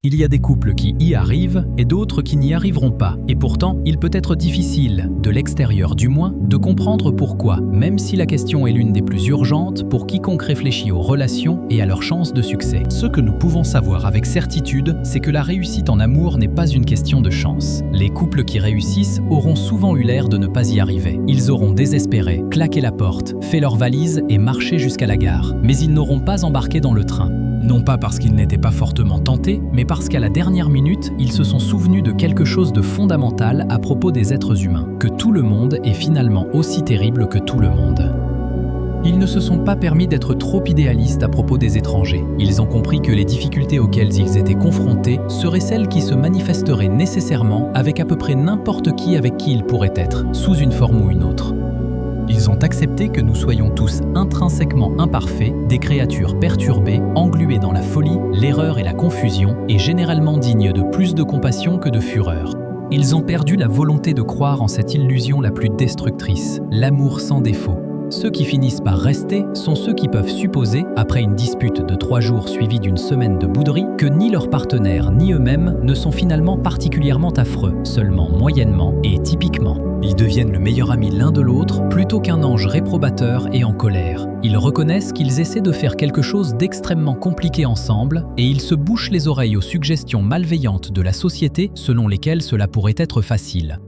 Il y a des couples qui y arrivent et d'autres qui n'y arriveront pas. Et pourtant, il peut être difficile, de l'extérieur du moins, de comprendre pourquoi, même si la question est l'une des plus urgentes pour quiconque réfléchit aux relations et à leurs chances de succès. Ce que nous pouvons savoir avec certitude, c'est que la réussite en amour n'est pas une question de chance. Les couples qui réussissent auront souvent eu l'air de ne pas y arriver. Ils auront désespéré, claqué la porte, fait leurs valises et marché jusqu'à la gare. Mais ils n'auront pas embarqué dans le train. Non pas parce qu'ils n'étaient pas fortement tentés, mais parce qu'à la dernière minute, ils se sont souvenus de quelque chose de fondamental à propos des êtres humains, que tout le monde est finalement aussi terrible que tout le monde. Ils ne se sont pas permis d'être trop idéalistes à propos des étrangers. Ils ont compris que les difficultés auxquelles ils étaient confrontés seraient celles qui se manifesteraient nécessairement avec à peu près n'importe qui avec qui ils pourraient être, sous une forme ou une autre. Ils ont accepté que nous soyons tous intrinsèquement imparfaits, des créatures perturbées, engluées dans la folie, l'erreur et la confusion, et généralement dignes de plus de compassion que de fureur. Ils ont perdu la volonté de croire en cette illusion la plus destructrice, l'amour sans défaut. Ceux qui finissent par rester sont ceux qui peuvent supposer, après une dispute de 3 jours suivie d'une semaine de bouderie, que ni leur partenaire ni eux-mêmes ne sont finalement particulièrement affreux, seulement moyennement et typiquement. Ils deviennent le meilleur ami l'un de l'autre plutôt qu'un ange réprobateur et en colère. Ils reconnaissent qu'ils essaient de faire quelque chose d'extrêmement compliqué ensemble et ils se bouchent les oreilles aux suggestions malveillantes de la société selon lesquelles cela pourrait être facile.